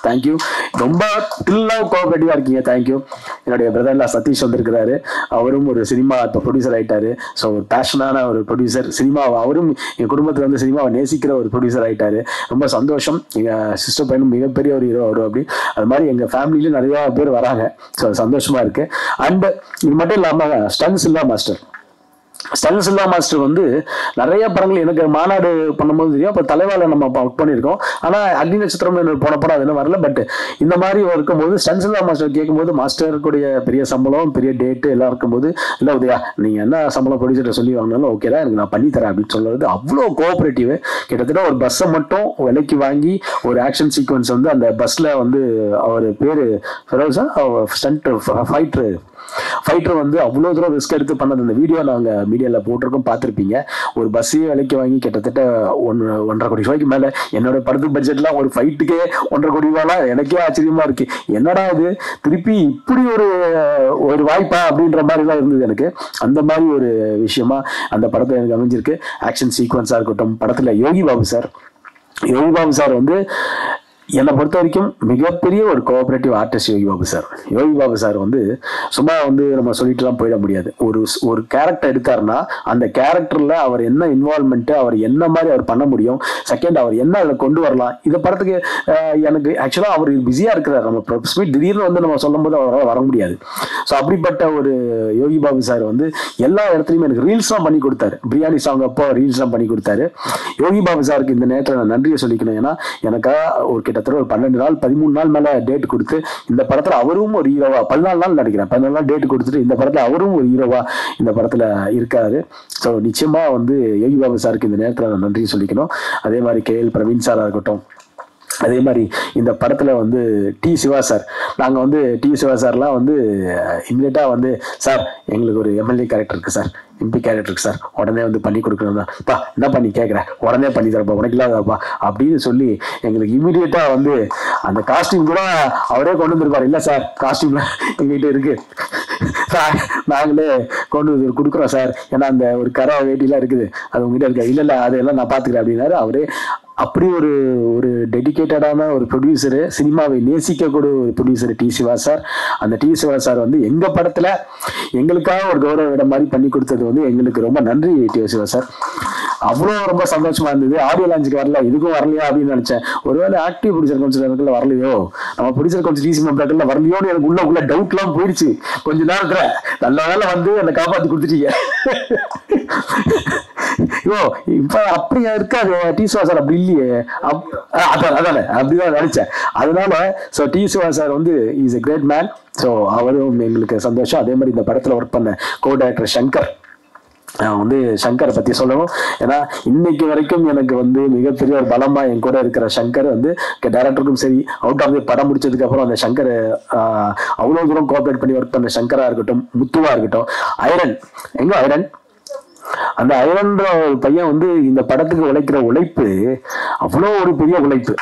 தேங்க்யூ. ரொம்ப டில்லாக கோஆபரேட்டிவா இருக்கீங்க, தேங்க்யூ. என்னுடைய பிரதர்ல சதீஷ் வந்திருக்கிறாரு, அவரும் ஒரு சினிமா இப்போ ப்ரொடியூசர் ஆயிட்டாரு. ஸோ ஒரு பேஷனான ஒரு ப்ரொடியூசர், சினிமா அவரும் என் குடும்பத்தில் வந்து சினிமாவை நேசிக்கிற ஒரு ப்ரொடியூசர் ஆயிட்டாரு. ரொம்ப சந்தோஷம். எங்க சிஸ்டர் பையனும் மிகப்பெரிய ஒரு ஹீரோ வரும் அப்படி. அது மாதிரி எங்க ஃபேமிலியில நிறைய பேர் வராங்க. ஸோ சந்தோஷமா இருக்கு. அண்ட் இது மட்டும் இல்லாம ஸ்டன்சில்லா மாஸ்டர் வந்து நிறைய படங்கள் எனக்கு மாநாடு பண்ணும்போது தெரியும். அப்போ தலைவால நம்ம ஒர்க் பண்ணியிருக்கோம். ஆனால் அக்னி நட்சத்திரம் போன படம் அது என்ன வரல. பட் இந்த மாதிரி இருக்கும்போது ஸ்டன்சில்லா மாஸ்டர் கேட்கும்போது மாஸ்டருக்குடைய பெரிய சம்பளம், பெரிய டேட்டு எல்லாம் இருக்கும்போது, இல்லை உதயா நீங்கள் என்ன சம்பளம் ப்ரொடியூசர் சொல்லி வாங்கினாலும் ஓகே தான், எனக்கு நான் பண்ணித்தரேன் அப்படின்னு சொல்றது அவ்வளோ கோஆபரேட்டிவ். கிட்டத்தட்ட ஒரு பஸ்ஸை மட்டும் விலைக்கு வாங்கி ஒரு ஆக்ஷன் சீக்வன்ஸ் வந்து அந்த பஸ்ல வந்து அவர் பேரு ஃபெரோஸா ஸ்டண்ட் ஃபைட்டர் வந்து அவ்வளோ தூரம் ரிஸ்க் எடுத்து பண்ணது. அந்த வீடியோ நாங்கள் மீடியாவில் போட்டிருக்கோம், பார்த்துருப்பீங்க. ஒரு பஸ்ஸையே விலைக்கு வாங்கி கிட்டத்தட்ட 1.5 கோடி ரூபாய்க்கு மேலே. என்னோட படத்து பட்ஜெட்லாம் ஒரு ஃபைட்டுக்கே 1.5 கோடி ரூபாய்லாம் எனக்கே ஆச்சரியமா இருக்கு. என்னடா இது திருப்பி இப்படி ஒரு வாய்ப்பா அப்படின்ற மாதிரிலாம் இருந்தது எனக்கு. அந்த மாதிரி ஒரு விஷயமா அந்த படத்தை எனக்கு அமைஞ்சிருக்கு. ஆக்ஷன் சீக்வன்ஸாக இருக்கட்டும், படத்தில் யோகி பாபு சார் வந்து என்னை பொறுத்த வரைக்கும் மிகப்பெரிய ஒரு cooperative artist Yogi Babu sir வந்து சும்மா வந்து நம்ம சொல்லிட்டுலாம் போயிட முடியாது. ஒரு கேரக்டர் எடுத்தாருன்னா அந்த கேரக்டர்ல அவர் என்ன இன்வால்மெண்ட், அவர் என்ன மாதிரி அவர் பண்ண முடியும், செகண்ட் அவர் என்ன அதில் கொண்டு வரலாம். இந்த படத்துக்கு எனக்கு ஆக்சுவலாக அவர் பிஸியாக இருக்கிறார். நம்ம திடீர்னு வந்து நம்ம சொல்லும் போது அவரால் வர முடியாது. ஸோ அப்படிப்பட்ட ஒரு யோகி பாபு சார் வந்து எல்லா இடத்துலையுமே எனக்கு ரீல்ஸ்லாம் பண்ணி கொடுத்தாரு. பிரியாணி சாங் அப்போ ரீல்ஸ்லாம் பண்ணி கொடுத்தாரு. யோகி பாபு சாருக்கு இந்த நேரத்தில் நான் நன்றியை சொல்லிக்கணும். ஏன்னா எனக்கா ஒரு கிட்டத்தட்ட ஒரு 12 நாள் 13 நாள் மேல டேட் கொடுத்து இந்த படத்துல அவரும் ஒரு ஹீரோவா 14 நாள் நடிக்கிறேன், 14 நாள் டேட் கொடுத்துட்டு இந்த படத்துல அவரும் ஒரு ஹீரோவா இந்த படத்துல இருக்காரு. ஸோ நிச்சயமா வந்து யோகி பாபு சாருக்கு இந்த நேரத்தில் நான் நன்றி சொல்லிக்கணும். அதே மாதிரி KL பிரவீன் சாரா இருக்கட்டும், அதே மாதிரி இந்த படத்துல வந்து டி சிவா சார், நாங்க வந்து டி சிவா சார்லாம் வந்து இம்மிடியட்டா வந்து சார் எங்களுக்கு ஒரு MLA கேரக்டர் இருக்கு சார், எம்பி கேரக்டருக்கு சார் உடனே வந்து பண்ணி கொடுக்கணும்ப்பா, என்ன பண்ணி கேட்குறேன், உடனே பண்ணி தரப்பா, உனக்கு இல்லாதப்பா அப்படின்னு சொல்லி எங்களுக்கு இமீடியட்டா வந்து அந்த காஸ்டியூம் கூட அவரே கொண்டு வந்துருப்பாரு. இல்லை சார் காஸ்டியூம்ல எங்ககிட்ட இருக்கு, நாங்களே கொண்டு வந்து கொடுக்குறோம் சார், ஏன்னா அந்த ஒரு கரை வேட்டிலாம் இருக்குது அது உங்ககிட்ட இருக்கு. இல்லை அதெல்லாம் நான் பார்த்துக்கிறேன் அப்படின்னாரு அவரே. அப்படி ஒரு ஒரு டெடிக்கேட்டடான ஒரு ப்ரொடியூசரு, சினிமாவை நேசிக்கக்கூடிய ஒரு ப்ரொடியூசர் டி சிவா சார். அந்த டி சிவா சார் வந்து எங்க படத்துல எங்களுக்காக ஒரு கௌரவ இடம் மாதிரி பண்ணி கொடுத்தது வந்து எங்களுக்கு ரொம்ப நன்றி டி சிவா சார். அவ்வளோ ரொம்ப சந்தோஷமா இருந்தது. ஆடியோ லான்ச்சுக்கு வரல, இதுக்கும் வரலையா அப்படின்னு நினைச்சேன். ஒருவேளை ஆக்டிவ் ப்ரொடியூசர் கவுன்சிலர்ல வரலையோ, நம்ம ப்ரொடியூசர் கவுன்சில் டிசி மெம்பர்ல வரலையோன்னு எனக்கு உள்ள டவுட் எல்லாம் போயிடுச்சு கொஞ்ச நேரத்துல. நல்ல வேலை வந்து என்னை காப்பாத்தி கொடுத்துட்டீங்க. இப்ப அப்படியா இருக்காது டி சிவா சார், அப்படி இல்லையே. அதானே அப்படிதான் நினைச்சேன். அதனால சோ டி சிவா சார் வந்து is a great man. So அவரும் எங்களுக்கு சந்தோஷம். அதே மாதிரி இந்த படத்துல ஒர்க் பண்ண கோ டைரக்டர் சங்கர், வந்து சங்கரை பத்தி சொல்லணும். ஏன்னா இன்னைக்கு வரைக்கும் எனக்கு வந்து மிகப்பெரிய ஒரு பலமா என் கூட இருக்கிற சங்கர் வந்து டைரக்டருக்கும் சரி, அவுட் ஆஃப் தி படம் முடிச்சதுக்கு அப்புறம் அந்த சங்கர் அவ்வளவு தூரம் கோஆபரேட் பண்ணி ஒர்க் பண்ண சங்கரா இருக்கட்டும், முத்துவா இருக்கட்டும், ஐரன் எங்க ஐரன், அந்த ஐரன்ற ஒரு பையன் வந்து இந்த படத்துக்கு உழைக்கிற உழைப்பு அவ்வளோ ஒரு பெரிய உழைப்பு.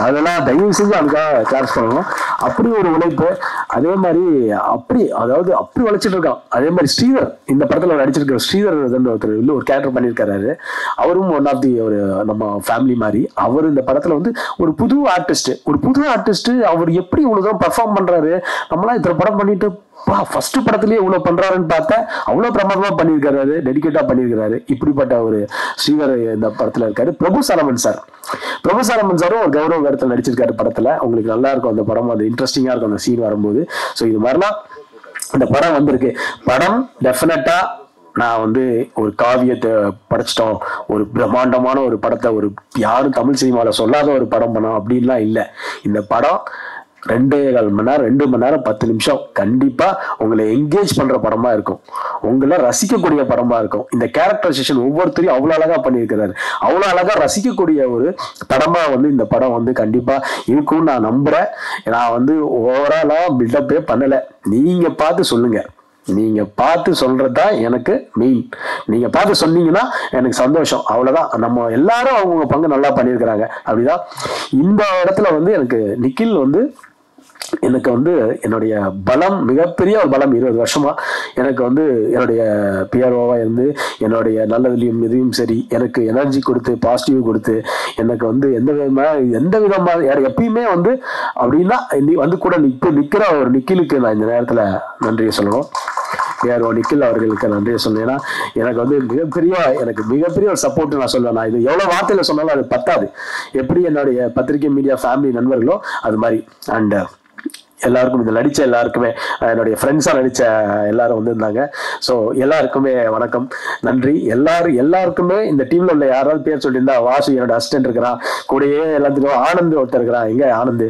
அதெல்லாம் தயவு செஞ்சு அதுக்காக கிளாஸ் பண்ணணும். அப்படி ஒரு உழைப்பு. அதே மாதிரி அதாவது அப்படி உழைச்சிட்டு இருக்கான். அதே மாதிரி ஸ்ரீதர், இந்த படத்துல நடிச்சிருக்கிற ஸ்ரீதர் ஒருத்தர் இல்லை ஒரு கேரக்டர் பண்ணியிருக்காரு. அவரும் ஒன் ஆஃப் தி ஒரு நம்ம ஃபேமிலி மாதிரி. அவர் இந்த படத்துல வந்து ஒரு புது ஆர்டிஸ்ட். அவர் எப்படி இவ்வளவு தூரம் பெர்ஃபார்ம் பண்றாரு. நம்மளாம் இத்தனை படம் பண்ணிட்டு ஃபர்ஸ்ட் படத்துலயே இவ்வளவு பண்றாருன்னு பார்த்தா அவ்வளவு பிரமாதமா பண்ணியிருக்காரு, டெடிகேட்டா பண்ணியிருக்காரு. இப்படிப்பட்ட ஒரு ஸ்ரீவர் இந்த படத்துல இருக்காரு. பிரபு சாலமன் சாரும் ஒரு கௌரவ இடத்துல நடிச்சிருக்காரு படத்துல. உங்களுக்கு நல்லா இருக்கும் அந்த படம், அது இன்ட்ரெஸ்டிங்கா இருக்கும் அந்த சீன் வரும்போது. ஸோ இது மாதிரிலாம் இந்த படம் வந்திருக்கு. படம் டெஃபினட்டா நான் வந்து ஒரு காவியத்தை படைச்சிட்டோம், ஒரு பிரம்மாண்டமான ஒரு படத்தை ஒரு யாரும் தமிழ் சினிமாவில் சொல்லாத ஒரு படம் பண்ணோம் அப்படின்லாம் இல்லை. இந்த படம் 2.25 மணி நேரம் 2 மணி நேரம் 10 நிமிஷம் கண்டிப்பா உங்களை என்கேஜ் பண்ற படமா இருக்கும், உங்களை ரசிக்கக்கூடிய படமா இருக்கும். இந்த கேரக்டரைசேஷன் ஒவ்வொருத்தரையும் அவ்வளவு அழகா பண்ணியிருக்கிறாரு, அவ்வளவு அழகா ரசிக்கக்கூடிய ஒரு படமா வந்து இந்த படம் வந்து கண்டிப்பா இருக்கும்னு நான் நம்புறேன். நான் வந்து ஓவராலா பில்டப்பே பண்ணல, நீங்க பார்த்து சொல்லுங்க. நீங்க பார்த்து சொல்றதுதான் எனக்கு மெயின். நீங்க பார்த்து சொன்னீங்கன்னா எனக்கு சந்தோஷம், அவ்வளவுதான். நம்ம எல்லாரும் அவங்க பங்கு நல்லா பண்ணியிருக்கிறாங்க. அப்படிதான் இந்த இடத்துல வந்து எனக்கு வந்து என்னுடைய பலம், மிகப்பெரிய ஒரு பலம் 20 வருஷமா எனக்கு வந்து என்னுடைய பிஆர்ஓவா இருந்து என்னுடைய நல்லதுலையும் இதையும் சரி எனக்கு எனர்ஜி கொடுத்து பாசிட்டிவ் கொடுத்து எனக்கு வந்து எந்த விதமா எப்பயுமே வந்து அப்படின்னா வந்து கூட நிக்கிற ஒரு நிக்கிலுக்கு நான் இந்த நேரத்துல நன்றியை சொல்லணும். பிஆர்ஓ நிக்கில் அவர்களுக்கு நன்றியை சொன்னேன். ஏன்னா எனக்கு வந்து மிகப்பெரிய ஒரு சப்போர்ட் நான் சொல்லுவேன். நான் இது எவ்வளவு வார்த்தையில சொன்னாலும் அது பத்தாது. எப்படி என்னுடைய பத்திரிகை மீடியா ஃபேமிலி நண்பர்களோ அது மாதிரி. அண்ட் எல்லாருக்கும் இது நடிச்ச எல்லாருக்குமே, என்னுடைய ஃப்ரெண்ட்ஸா நடிச்ச எல்லாரும் வந்திருந்தாங்க. ஸோ எல்லாருக்குமே வணக்கம், நன்றி. எல்லாருக்குமே இந்த டீம்ல உள்ள யாராவது பேர் சொல்லியிருந்தா, வாசு என்னோட அசிஸ்டன்ட் இருக்கிறான், கூடயே எல்லாத்துக்கும் ஆனந்த் ஒருத்தர் இருக்கிறான், எங்க ஆனந்த்,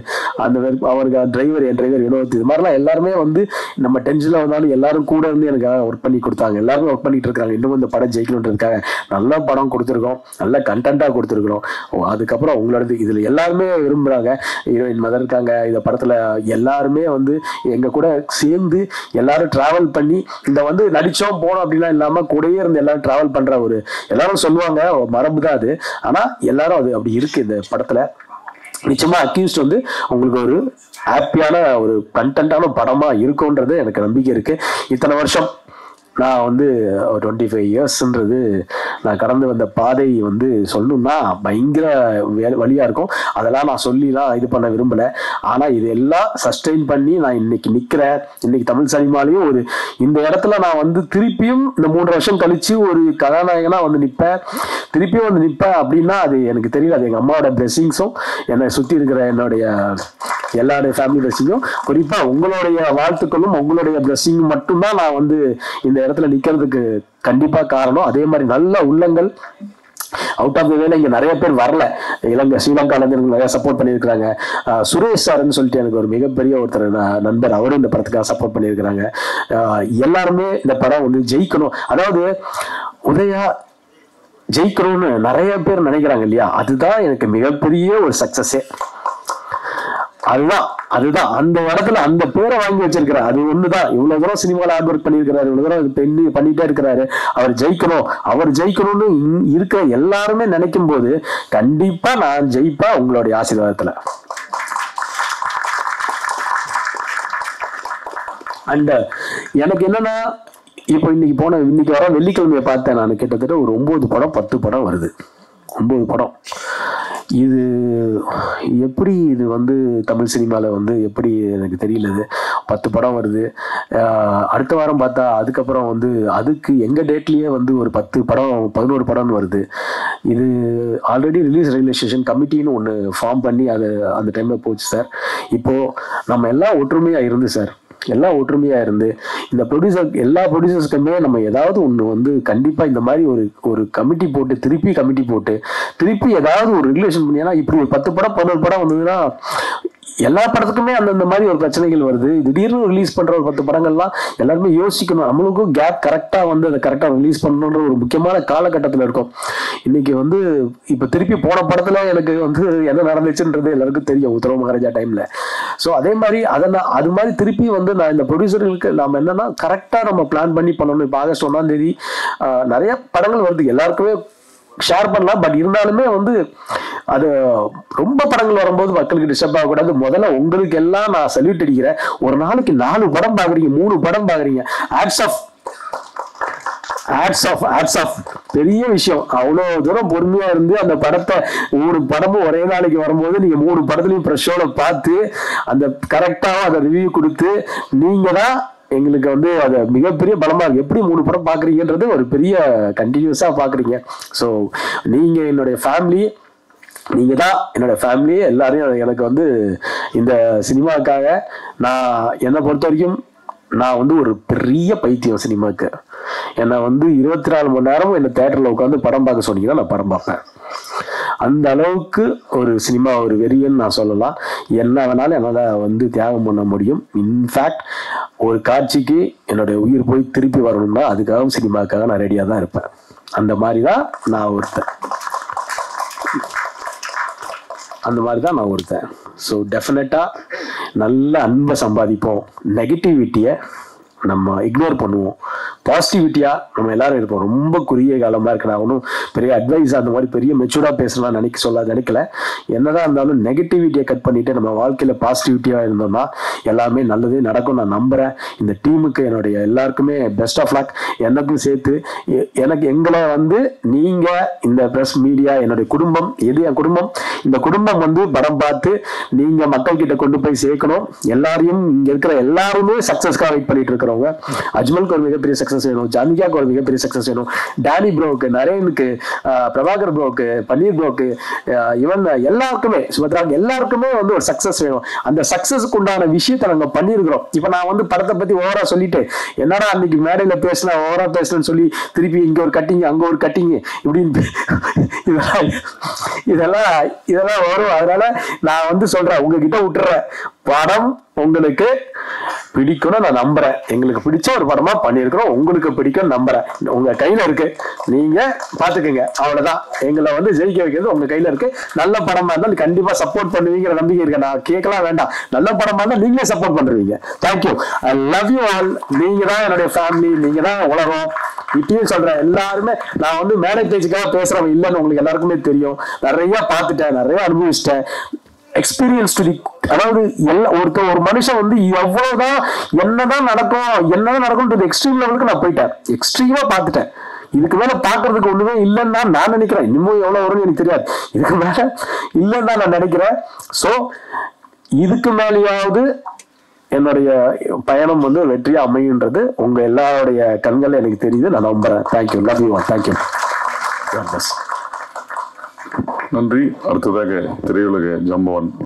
அந்த அவருக்கு டிரைவர், என் டிரைவர் வினோத், இது மாதிரிலாம் எல்லாருமே வந்து நம்ம டென்ஷன்ல வந்தாலும் எல்லாரும் கூட இருந்து எனக்கு ஒர்க் பண்ணி கொடுத்தாங்க. எல்லாருமே ஒர்க் பண்ணிட்டு இருக்காங்க. இன்னும் இந்த படம் ஜெயிக்கணுன்றதுக்காக நல்ல படம் கொடுத்துருக்கோம், நல்ல கண்டென்ட்டா கொடுத்துருக்கிறோம். அதுக்கப்புறம் உங்களோட இதுல எல்லாருமே விரும்புறாங்க. ஹீரோயின் மதர் இருக்காங்க இந்த படத்துல. எல்லாருமே வந்து எங்க கூட சேர்ந்து எல்லாரும் டிராவல் பண்ணி இந்த வந்து நடிச்சோம் போனோம் அப்படிலாம் இல்லாம கூடயே இருந்து எல்லாரும் டிராவல் பண்ற ஒரு, எல்லாரும் சொல்லுவாங்க மரபு தான் அது, ஆனா எல்லாரும் அது அப்படி இருக்கு இந்த படத்துல. நிச்சயமா அக்யூஸ்ட் வந்து உங்களுக்கு ஒரு ஹாப்பியான ஒரு கண்டென்ட்டான படமா இருக்கும்ன்றது எனக்கு நம்பிக்கை இருக்கு. இத்தனை வருஷம் நான் வந்து 25 இயர்ஸ்ன்றது நான் கடந்து வந்த பாதை வந்து சொல்லணும்னா பயங்கர வழியா இருக்கும். அதெல்லாம் நான் சொல்லிலாம் இது பண்ண விரும்பல. ஆனா இது எல்லாம் சஸ்டெயின் பண்ணி நான் இன்னைக்கு நிக்கிறேன். இன்னைக்கு தமிழ் சினிமாலையும் ஒரு இந்த இடத்துல நான் வந்து திருப்பியும் இந்த 3 வருஷம் கழிச்சு ஒரு கதாநாயகனா வந்து திருப்பியும் வந்து நிற்பேன் அப்படின்னா அது எனக்கு தெரியல. அது எங்க அம்மாவோட பிளெஸிங்ஸும் என்னை சுத்தி இருக்கிற என்னுடைய எல்லாருடைய ஃபேமிலி பிளெஸிங்கும், குறிப்பா உங்களுடைய வாழ்த்துக்களும் உங்களுடைய பிளெஸிங்கும் மட்டும்தான் நான் வந்து இந்த இடத்துல நிக்கிறதுக்கு கண்டிப்பா காரணம். அதே மாதிரி நல்ல உள்ளங்கள் அவுட் ஆஃப் த வேலை இங்க நிறைய பேர் வரல. ஸ்ரீலங்கால இருந்து எனக்கு நிறைய சப்போர்ட் பண்ணியிருக்கிறாங்க. சுரேஷ் சார்ன்னு சொல்லிட்டு எனக்கு ஒரு மிகப்பெரிய ஒருத்தர் நண்பர், அவரும் இந்த படத்துக்காக சப்போர்ட் பண்ணியிருக்கிறாங்க. எல்லாருமே இந்த படம் வந்து ஜெயிக்கணும், அதாவது உதயா ஜெயிக்கணும்னு நிறைய பேர் நினைக்கிறாங்க இல்லையா, அதுதான் எனக்கு மிகப்பெரிய ஒரு சக்சஸே. அதுதான் அதுதான் அந்த இடத்துல அந்த பேரை வாங்கி வச்சிருக்கிறார். அது ஒண்ணுதான். இவ்வளவு தூரம் சினிமாவில் ஹார்ட் ஒர்க் பண்ணியிருக்கிறாரு, இவ்வளவு தூரம் பண்ணிட்டே இருக்கிறாரு. அவர் ஜெயிக்கணும்னு இருக்கிற எல்லாருமே நினைக்கும் போது கண்டிப்பா நான் ஜெயிப்பா உங்களுடைய ஆசீர்வாதத்துல. அண்ட் எனக்கு என்னன்னா, இப்போ இன்னைக்கு வர வெள்ளிக்கிழமையை பார்த்தேன் நான். கிட்டத்தட்ட ஒரு 9 படம் 10 படம் வருது. 9 படம். இது எப்படி இது தமிழ் சினிமாவில் எப்படி எனக்கு தெரியல. இது 10 படம் வருது. அடுத்த வாரம் பார்த்தா அதுக்கப்புறம் அதுக்கு எங்கள் டேட்லேயே ஒரு 10 படம் 11 படம்னு வருது. இது ஆல்ரெடி ரிலீஸ் ரியலைசேஷன் கமிட்டின்னு ஒன்று ஃபார்ம் பண்ணி அது அந்த டைமில் போச்சு சார். இப்போது நம்ம எல்லாம் ஒற்றுமையாக இருந்து சார், எல்லாம் ஒற்றுமையா இருந்து இந்த எல்லா ப்ரொடியூசர்ஸ்க்குமே நம்ம ஏதாவது ஒன்று கண்டிப்பா இந்த மாதிரி ஒரு கமிட்டி போட்டு திருப்பி ஏதாவது ஒரு ரெகுலேஷன் பண்ணி. ஏன்னா இப்படி ஒரு 10 படம் 11 படம் வந்ததுன்னா எல்லா படத்துக்குமே அந்த மாதிரி ஒரு பிரச்சனைகள் வருது. திடீர்னு ரிலீஸ் பண்ற ஒரு 10 படங்கள்லாம் எல்லாருமே யோசிக்கணும். நம்மளுக்கும் கேப் கரெக்டா அதை கரெக்டா ரிலீஸ் பண்ணணுன்ற ஒரு முக்கியமான காலகட்டத்தில் இருக்கும். இன்னைக்கு இப்ப திருப்பி போன படத்துல எனக்கு என்ன நடந்துச்சுன்றது எல்லாருக்கும் தெரியும், உத்தரவு மகாராஜா டைம்ல. ஸோ அதே மாதிரி அது மாதிரி திருப்பி நான் இந்த ப்ரொடியூசர்களுக்கு நாம என்னன்னா கரெக்டா நம்ம பிளான் பண்ணி பண்ணணும். இப்போ ஆகஸ்ட் 1ஆம் தேதி நிறைய படங்கள் வருது, எல்லாருக்குமே ஷேர் பண்ணலாம். பட் இருந்தாலுமே அது ரொம்ப படங்கள் வரும்போது மக்களுக்கு டிஸ்டர்ப் ஆகக்கூடாது. முதல்ல உங்களுக்கு எல்லாம் நான் சல்யூட் அடிக்கிறேன். ஒரு நாளைக்கு 4 படம் பாக்குறீங்க, 3 படம் பாக்குறீங்க. ஹேட்ஸ் ஆஃப் பெரிய விஷயம். அவ்வளவு தூரம் பொறுமையா இருந்து அந்த படத்தை 3 படமும் ஒரே நாளைக்கு வரும்போது நீங்க 3 படத்துலயும் ஃப்ரெஷ்ஷோட பார்த்து அந்த கரெக்டா அதை ரிவ்யூ கொடுத்து நீங்க தான் எங்களுக்கு அது மிகப்பெரிய பலமா இருக்கு. எப்படி 3 படம் பாக்குறீங்கன்றது ஒரு பெரிய கண்டினியூஸா பாக்குறீங்க. ஸோ நீங்க என்னுடைய ஃபேமிலி, நீங்க தான் என்னோட ஃபேமிலி. எல்லாரையும் எனக்கு இந்த சினிமாவுக்காக என்னை பொறுத்த வரைக்கும் நான் ஒரு பெரிய பைத்தியம் சினிமாவுக்கு. என்னை 24 மணி நேரமும் என்ன தியேட்டர்ல உட்காந்து படம் பார்க்க சொன்னீங்கன்னா நான் படம் பார்ப்பேன். அந்த அளவுக்கு ஒரு சினிமா ஒரு வெறியன்னு நான் சொல்லலாம். என்ன வேணாலும் என்னால் தியாகம் பண்ண முடியும். இன்ஃபேக்ட் ஒரு காட்சிக்கு என்னுடைய உயிர் போய் திருப்பி வரணும்னா அதுக்காகவும் சினிமாவுக்காக நான் ரெடியாக தான் இருப்பேன். அந்த மாதிரி தான் நான் ஒருத்தன். ஸோ டெஃபினட்டாக நல்ல அன்பை சம்பாதிப்போம், நெகட்டிவிட்டியை நம்ம இக்னோர் பண்ணுவோம், பாசிட்டிவிட்டியா நம்ம எல்லாரும் இருப்போம். ரொம்ப குறுகிய காலமா இருக்கு. நான் ஒன்றும் பெரிய அட்வைஸ் அந்த மாதிரி பெரிய மெச்சூர்டா பேசலாம் நினைக்கல. என்னதான் இருந்தாலும் நெகட்டிவிட்டியை கட் பண்ணிட்டு நம்ம வாழ்க்கையில பாசிட்டிவிட்டியா இருந்தோம்னா எல்லாமே நல்லது நடக்கும் நான் நம்புறேன். இந்த டீமுக்கு என்னுடைய எல்லாருக்குமே பெஸ்ட் ஆஃப் லக். எனக்கும் சேர்த்து எங்களை நீங்க இந்த பிரஸ் மீடியா என்னுடைய குடும்பம், எது என் குடும்பம், இந்த குடும்பம் படம் பார்த்து நீங்க மக்கள் கிட்ட கொண்டு போய் சேர்க்கணும். எல்லாரையும் இங்க இருக்கிற எல்லாருமே சக்சஸ்க்காக வெயிட் பண்ணிட்டு இருக்கிறோம். அஜ்மலுக்கு ஒரு மிகப்பெரிய சக்சஸ் வேணும், ஜான்விகாக்கு ஒரு மிகப்பெரிய சக்சஸ் வேணும், டேனி ப்ரோக்கு, நரேனுக்கு, பிரபாகர் ப்ரோக்கு, பன்னீர் ப்ரோக்கு, இவன் எல்லாருக்குமே, சுமத்ராக்கு எல்லாருக்குமே ஒரு சக்சஸ் வேணும். அந்த சக்சஸ்க்கு உண்டான விஷயத்தை நாங்க பண்ணிருக்கிறோம். இப்ப நான் படத்தை பத்தி ஓவரா சொல்லிட்டு என்னடா அன்னைக்கு மேடையில பேசினா ஓவரா பேசலன்னு சொல்லி திருப்பி இங்க ஒரு கட்டிங் அங்க ஒரு கட்டிங் இப்படின்னு இதெல்லாம் வரும். அதனால நான் சொல்றேன், உங்ககிட்ட விட்டுறேன், படம் உங்களுக்கு பிடிக்கும்னு நான் நம்புறேன். எங்களுக்கு பிடிச்ச ஒரு படமா பண்ணிருக்கிறோம், உங்களுக்கு பிடிக்கும் நம்புறேன். உங்க கையில இருக்கு, நீங்க பாத்துக்கோங்க. அவ்வளவுதான். எங்களை ஜெயிக்க வைக்கிறது உங்க கையில இருக்கு. நல்ல படமா இருந்தாலும் கண்டிப்பா சப்போர்ட் பண்ணுவீங்கிற நம்பிக்கை இருக்கு. நான் கேட்கலாம் வேண்டாம், நல்ல படமா இருந்தா நீங்களே சப்போர்ட் பண்றீங்க. Thank you, I love you all. நீங்க தான் என்னுடைய ஃபேமிலி, நீங்க தான் உலகம். இப்பயும் சொல்றேன், எல்லாருமே நான் மேடை பேச்சுக்காக பேசுறவங்க இல்லைன்னு உங்களுக்கு எல்லாருக்குமே தெரியும். நிறைய பார்த்துட்டேன், நிறைய அனுபவிச்சிட்டேன். எக்ஸ்பீரியன்ஸ் டு தி, அதாவது ஒரு மனுஷன் எவ்வளவுதான் என்னதான் நடக்கும் எக்ஸ்ட்ரீம் லெவலுக்கு நான் போயிட்டேன், எக்ஸ்ட்ரீமா பார்த்துட்டேன். இதுக்கு மேல பாக்குறதுக்கு ஒண்ணுமே இல்லைன்னு நான் நினைக்கிறேன். இன்னமும் எவ்வளவு வரும்னு எனக்கு தெரியாது. இதுக்கு மேல இல்லைன்னு நான் நினைக்கிறேன். சோ இதுக்கு மேலேயாவது என்னுடைய பயணம் வெற்றியா அமையுன்றது உங்க எல்லாருடைய கண்கள் எனக்கு தெரியுது, நான் நம்புறேன். Thank you, love you, thank you.
நன்றி. அடுத்ததாக திரையுலக ஜாம்பவான்